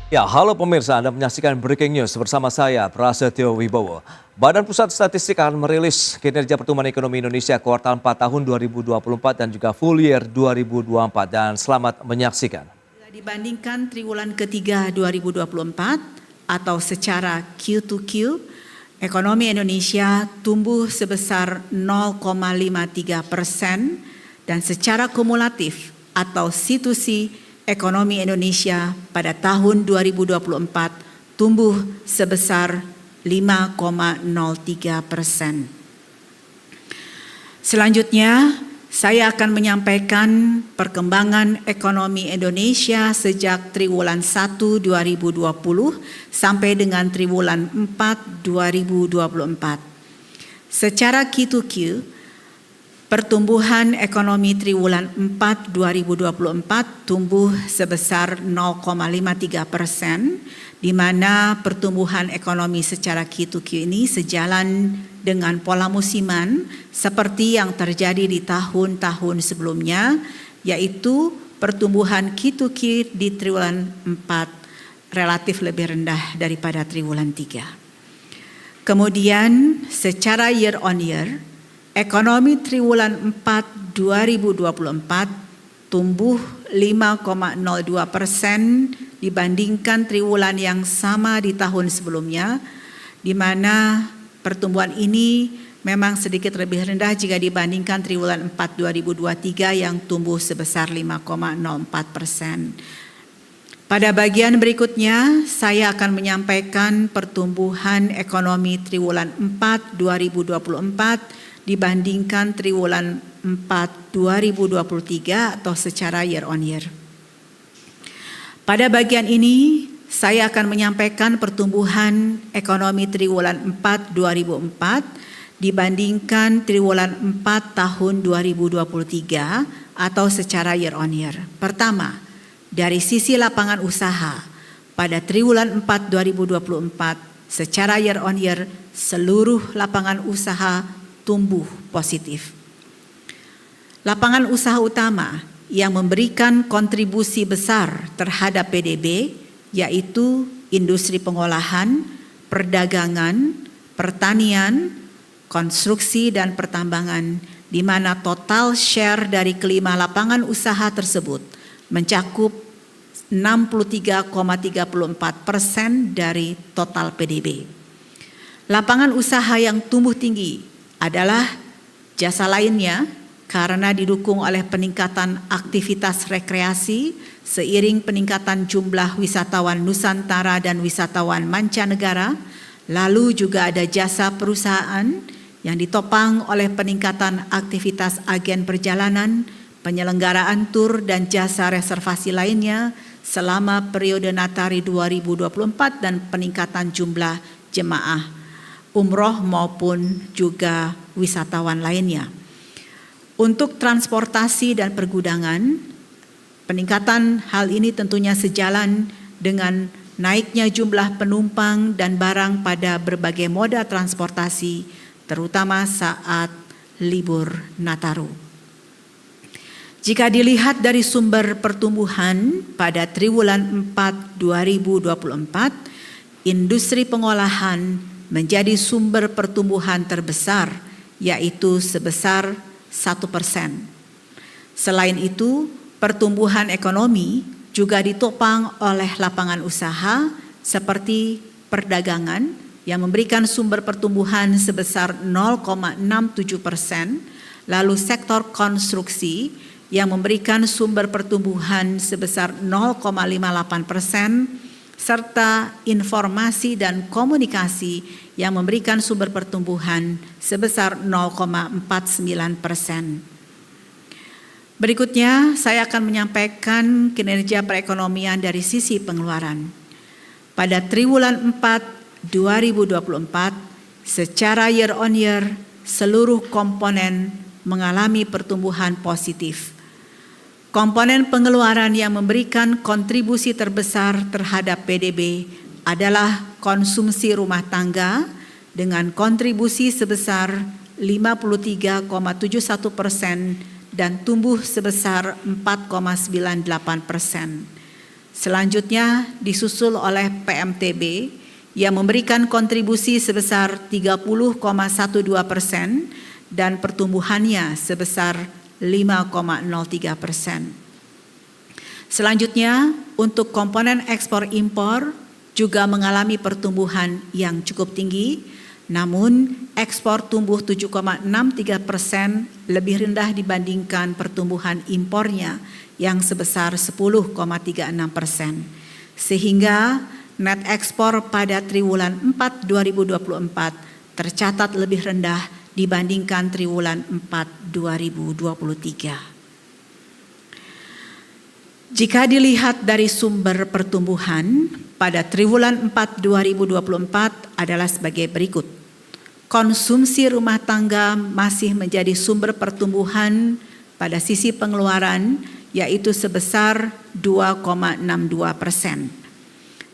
Ya, halo pemirsa, Anda menyaksikan Breaking News bersama saya, Prasetyo Wibowo. Badan Pusat Statistik akan merilis kinerja pertumbuhan ekonomi Indonesia kuartal 4 tahun 2024 dan juga full year 2024. Dan selamat menyaksikan. Dibandingkan triwulan ketiga 2024 atau secara Q2Q, ekonomi Indonesia tumbuh sebesar 0,53% dan secara kumulatif atau C2C ekonomi Indonesia pada tahun 2024 tumbuh sebesar 5,03%. Selanjutnya, saya akan menyampaikan perkembangan ekonomi Indonesia sejak triwulan 1 2020 sampai dengan triwulan 4 2024. Secara Q2Q, pertumbuhan ekonomi triwulan 4 2024 tumbuh sebesar 0,53%, di mana pertumbuhan ekonomi secara Q2Q ini sejalan dengan pola musiman seperti yang terjadi di tahun-tahun sebelumnya, yaitu pertumbuhan Q2Q di triwulan 4 relatif lebih rendah daripada triwulan 3. Kemudian secara year on year, ekonomi triwulan 4 2024 tumbuh 5,02% dibandingkan triwulan yang sama di tahun sebelumnya, di mana pertumbuhan ini memang sedikit lebih rendah jika dibandingkan triwulan 4 2023 yang tumbuh sebesar 5,04%. Pada bagian berikutnya, saya akan menyampaikan pertumbuhan ekonomi triwulan 4 2024 dibandingkan triwulan 4 2023 atau secara year on year. Pada bagian ini, saya akan menyampaikan pertumbuhan ekonomi triwulan 4 2004 dibandingkan triwulan 4 tahun 2023 atau secara year on year. Pertama, dari sisi lapangan usaha, pada triwulan 4 2024 secara year on year seluruh lapangan usaha tumbuh positif. Lapangan usaha utama yang memberikan kontribusi besar terhadap PDB yaitu industri pengolahan, perdagangan, pertanian, konstruksi dan pertambangan, di mana total share dari kelima lapangan usaha tersebut mencakup 63,34% dari total PDB. Lapangan usaha yang tumbuh tinggi adalah jasa lainnya karena didukung oleh peningkatan aktivitas rekreasi seiring peningkatan jumlah wisatawan Nusantara dan wisatawan mancanegara. Lalu juga ada jasa perusahaan yang ditopang oleh peningkatan aktivitas agen perjalanan, penyelenggaraan tur dan jasa reservasi lainnya selama periode Natari 2024 dan peningkatan jumlah jemaah umroh maupun juga wisatawan lainnya. Untuk transportasi dan pergudangan, peningkatan hal ini tentunya sejalan dengan naiknya jumlah penumpang dan barang pada berbagai moda transportasi, terutama saat libur Nataru. Jika dilihat dari sumber pertumbuhan pada triwulan 4 2024, industri pengolahan menjadi sumber pertumbuhan terbesar, yaitu sebesar 1%. Selain itu, pertumbuhan ekonomi juga ditopang oleh lapangan usaha seperti perdagangan yang memberikan sumber pertumbuhan sebesar 0,67%, lalu sektor konstruksi yang memberikan sumber pertumbuhan sebesar 0,58%, serta informasi dan komunikasi yang memberikan sumber pertumbuhan sebesar 0,49%. Berikutnya, saya akan menyampaikan kinerja perekonomian dari sisi pengeluaran. Pada triwulan 4 2024, secara year on year, seluruh komponen mengalami pertumbuhan positif. Komponen pengeluaran yang memberikan kontribusi terbesar terhadap PDB adalah konsumsi rumah tangga dengan kontribusi sebesar 53,71% dan tumbuh sebesar 4,98%. Selanjutnya disusul oleh PMTB yang memberikan kontribusi sebesar 30,12% dan pertumbuhannya sebesar 5,03%. Selanjutnya, untuk komponen ekspor impor juga mengalami pertumbuhan yang cukup tinggi, namun ekspor tumbuh 7,63%, lebih rendah dibandingkan pertumbuhan impornya yang sebesar 10,36%. Sehingga net ekspor pada triwulan 4 2024 tercatat lebih rendah dibandingkan triwulan 4 2023. Jika dilihat dari sumber pertumbuhan pada triwulan 4 2024 adalah sebagai berikut. Konsumsi rumah tangga masih menjadi sumber pertumbuhan pada sisi pengeluaran, yaitu sebesar 2,62%.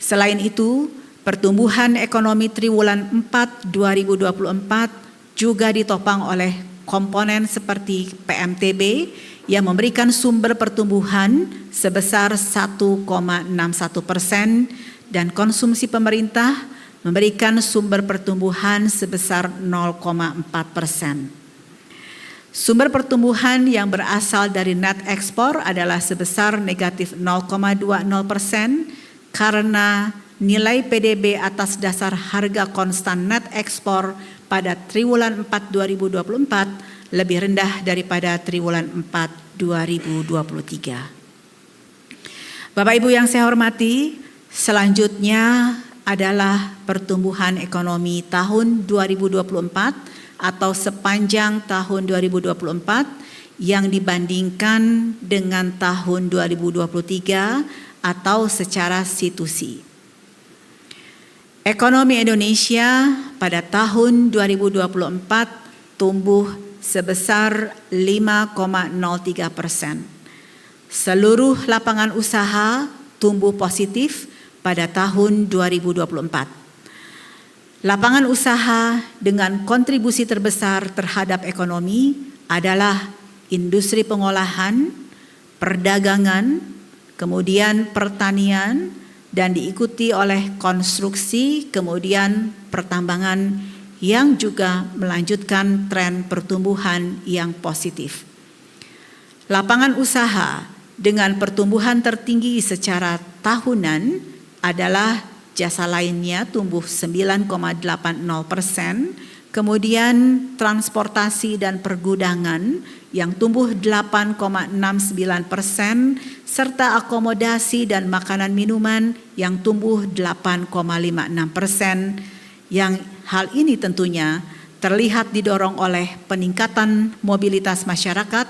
Selain itu, pertumbuhan ekonomi triwulan 4 2024 juga ditopang oleh komponen seperti PMTB yang memberikan sumber pertumbuhan sebesar 1,61% dan konsumsi pemerintah memberikan sumber pertumbuhan sebesar 0,4%. Sumber pertumbuhan yang berasal dari net ekspor adalah sebesar negatif 0,20% karena nilai PDB atas dasar harga konstan net ekspor pada triwulan 4 2024 lebih rendah daripada triwulan 4 2023. Bapak Ibu yang saya hormati, selanjutnya adalah pertumbuhan ekonomi tahun 2024 atau sepanjang tahun 2024 yang dibandingkan dengan tahun 2023 atau secara situasi. Ekonomi Indonesia pada tahun 2024 tumbuh sebesar 5,03%. Seluruh lapangan usaha tumbuh positif pada tahun 2024. Lapangan usaha dengan kontribusi terbesar terhadap ekonomi adalah industri pengolahan, perdagangan, kemudian pertanian, dan diikuti oleh konstruksi, kemudian pertambangan yang juga melanjutkan tren pertumbuhan yang positif. Lapangan usaha dengan pertumbuhan tertinggi secara tahunan adalah jasa lainnya tumbuh 9,80%, kemudian transportasi dan pergudangan yang tumbuh 8,69%, serta akomodasi dan makanan minuman yang tumbuh 8,56%, yang hal ini tentunya terlihat didorong oleh peningkatan mobilitas masyarakat,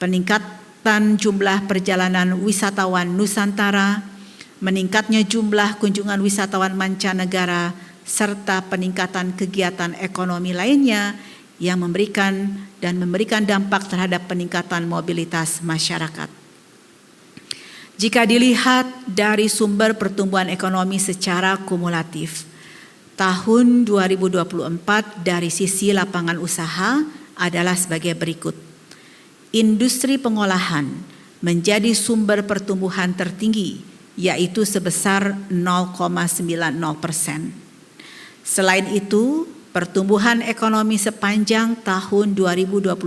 peningkatan jumlah perjalanan wisatawan Nusantara, meningkatnya jumlah kunjungan wisatawan mancanegara, serta peningkatan kegiatan ekonomi lainnya yang memberikan dampak terhadap peningkatan mobilitas masyarakat. Jika dilihat dari sumber pertumbuhan ekonomi secara kumulatif, tahun 2024 dari sisi lapangan usaha adalah sebagai berikut. Industri pengolahan menjadi sumber pertumbuhan tertinggi, yaitu sebesar 0,90%. Selain itu, pertumbuhan ekonomi sepanjang tahun 2024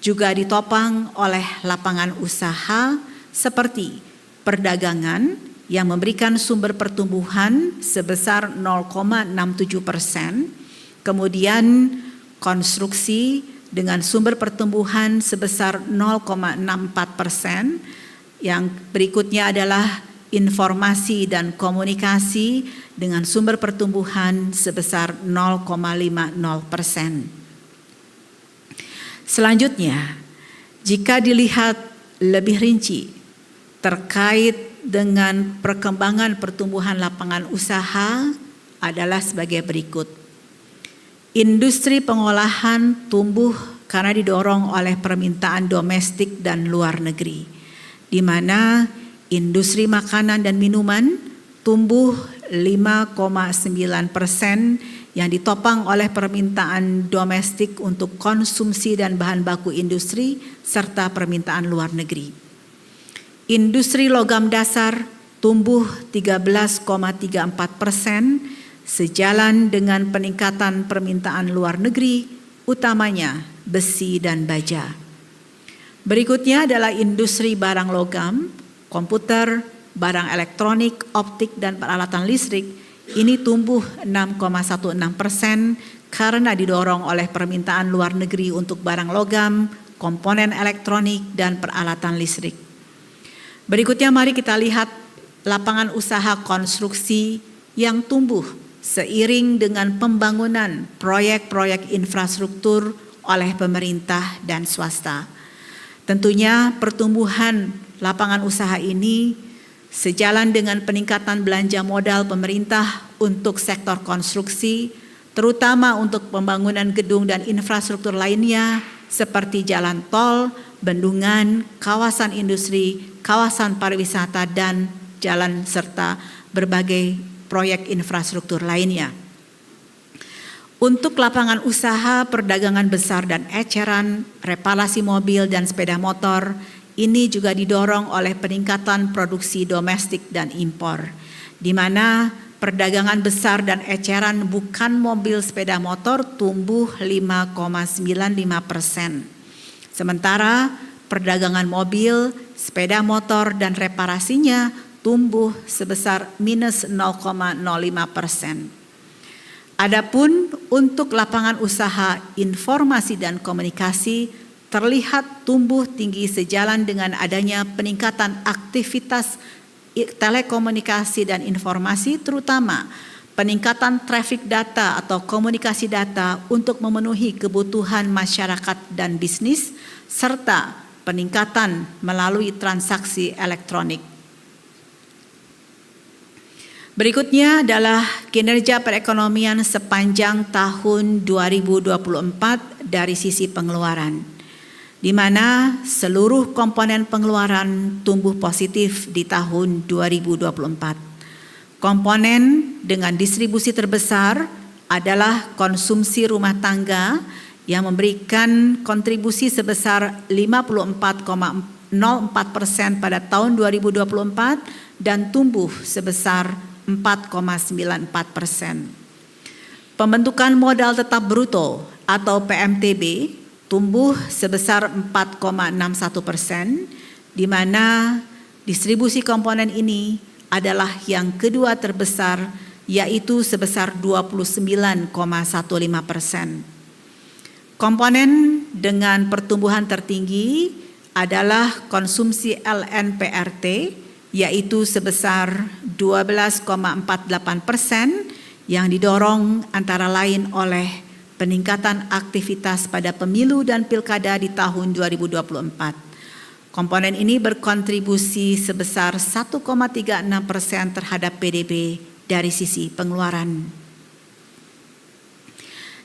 juga ditopang oleh lapangan usaha seperti perdagangan yang memberikan sumber pertumbuhan sebesar 0,67%, kemudian konstruksi dengan sumber pertumbuhan sebesar 0,64%, yang berikutnya adalah informasi dan komunikasi dengan sumber pertumbuhan sebesar 0,50%. Selanjutnya, jika dilihat lebih rinci terkait dengan perkembangan pertumbuhan lapangan usaha adalah sebagai berikut. Industri pengolahan tumbuh karena didorong oleh permintaan domestik dan luar negeri, di mana industri makanan dan minuman tumbuh 5,9% yang ditopang oleh permintaan domestik untuk konsumsi dan bahan baku industri serta permintaan luar negeri. Industri logam dasar tumbuh 13,34%, sejalan dengan peningkatan permintaan luar negeri, utamanya besi dan baja. Berikutnya adalah industri barang logam, komputer, barang elektronik, optik, dan peralatan listrik. Ini tumbuh 6,16% karena didorong oleh permintaan luar negeri untuk barang logam, komponen elektronik, dan peralatan listrik. Berikutnya mari kita lihat lapangan usaha konstruksi yang tumbuh seiring dengan pembangunan proyek-proyek infrastruktur oleh pemerintah dan swasta. Tentunya pertumbuhan lapangan usaha ini sejalan dengan peningkatan belanja modal pemerintah untuk sektor konstruksi, terutama untuk pembangunan gedung dan infrastruktur lainnya seperti jalan tol, bendungan, kawasan industri, kawasan pariwisata, dan jalan serta berbagai proyek infrastruktur lainnya. Untuk lapangan usaha, perdagangan besar dan eceran, reparasi mobil dan sepeda motor, ini juga didorong oleh peningkatan produksi domestik dan impor, di mana perdagangan besar dan eceran bukan mobil sepeda motor tumbuh 5,95%. Sementara perdagangan mobil, sepeda motor, dan reparasinya tumbuh sebesar minus 0,05%. Adapun untuk lapangan usaha informasi dan komunikasi terlihat tumbuh tinggi sejalan dengan adanya peningkatan aktivitas telekomunikasi dan informasi, terutama peningkatan traffic data atau komunikasi data untuk memenuhi kebutuhan masyarakat dan bisnis, serta peningkatan melalui transaksi elektronik. Berikutnya adalah kinerja perekonomian sepanjang tahun 2024 dari sisi pengeluaran, di mana seluruh komponen pengeluaran tumbuh positif di tahun 2024. Komponen dengan distribusi terbesar adalah konsumsi rumah tangga yang memberikan kontribusi sebesar 54,04% pada tahun 2024 dan tumbuh sebesar 4,94%. Pembentukan modal tetap bruto atau PMTB tumbuh sebesar 4,61%, di mana distribusi komponen ini adalah yang kedua terbesar, yaitu sebesar 29,15%. Komponen dengan pertumbuhan tertinggi adalah konsumsi LNPRT, yaitu sebesar 12,48%, yang didorong antara lain oleh peningkatan aktivitas pada pemilu dan pilkada di tahun 2024. Komponen ini berkontribusi sebesar 1,36% terhadap PDB dari sisi pengeluaran.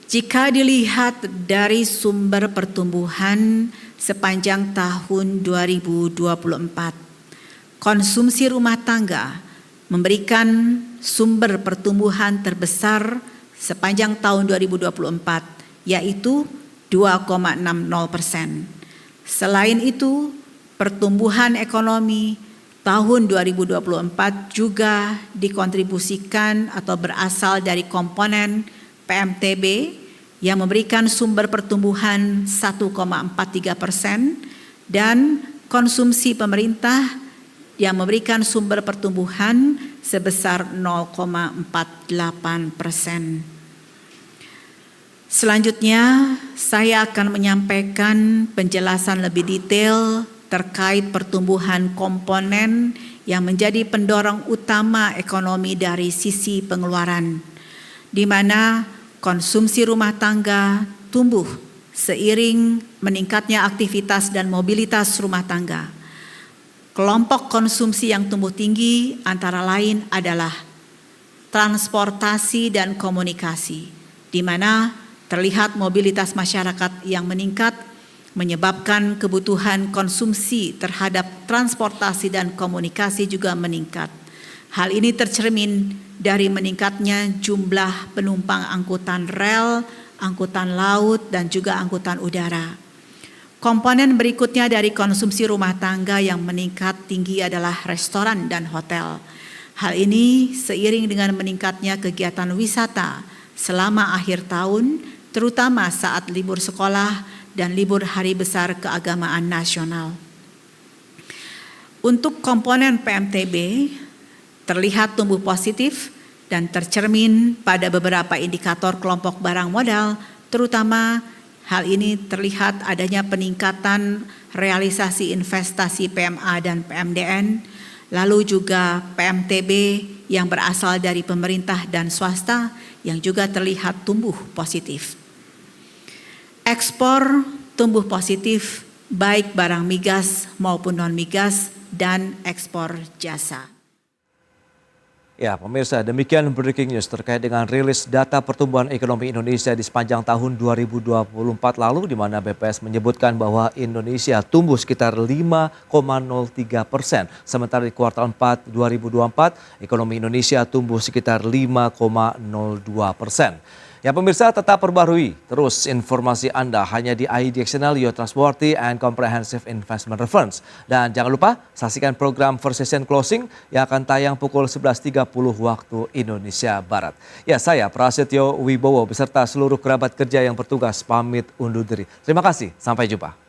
Jika dilihat dari sumber pertumbuhan sepanjang tahun 2024, konsumsi rumah tangga memberikan sumber pertumbuhan terbesar sepanjang tahun 2024, yaitu 2,60%. Selain itu, pertumbuhan ekonomi tahun 2024 juga dikontribusikan atau berasal dari komponen PMTB yang memberikan sumber pertumbuhan 1,43% dan konsumsi pemerintah yang memberikan sumber pertumbuhan sebesar 0,48%. Selanjutnya, saya akan menyampaikan penjelasan lebih detail terkait pertumbuhan komponen yang menjadi pendorong utama ekonomi dari sisi pengeluaran, di mana konsumsi rumah tangga tumbuh seiring meningkatnya aktivitas dan mobilitas rumah tangga. Kelompok konsumsi yang tumbuh tinggi antara lain adalah transportasi dan komunikasi, di mana terlihat mobilitas masyarakat yang meningkat menyebabkan kebutuhan konsumsi terhadap transportasi dan komunikasi juga meningkat. Hal ini tercermin dari meningkatnya jumlah penumpang angkutan rel, angkutan laut, dan juga angkutan udara. Komponen berikutnya dari konsumsi rumah tangga yang meningkat tinggi adalah restoran dan hotel. Hal ini seiring dengan meningkatnya kegiatan wisata selama akhir tahun, terutama saat libur sekolah dan libur hari besar keagamaan nasional. Untuk komponen PMTB terlihat tumbuh positif dan tercermin pada beberapa indikator kelompok barang modal, terutama hal ini terlihat adanya peningkatan realisasi investasi PMA dan PMDN, lalu juga PMTB yang berasal dari pemerintah dan swasta yang juga terlihat tumbuh positif. Ekspor tumbuh positif baik barang migas maupun non-migas dan ekspor jasa. Ya, pemirsa, demikian breaking news terkait dengan rilis data pertumbuhan ekonomi Indonesia di sepanjang tahun 2024 lalu, di mana BPS menyebutkan bahwa Indonesia tumbuh sekitar 5,03%. Sementara di kuartal 4 2024, ekonomi Indonesia tumbuh sekitar 5,02%. Ya pemirsa, tetap perbarui terus informasi Anda hanya di ID External, Your Trustworthy and Comprehensive Investment Reference. Dan jangan lupa saksikan program First Session Closing yang akan tayang pukul 11.30 waktu Indonesia Barat. Ya, saya Prasetyo Wibowo beserta seluruh kerabat kerja yang bertugas pamit undur diri. Terima kasih, sampai jumpa.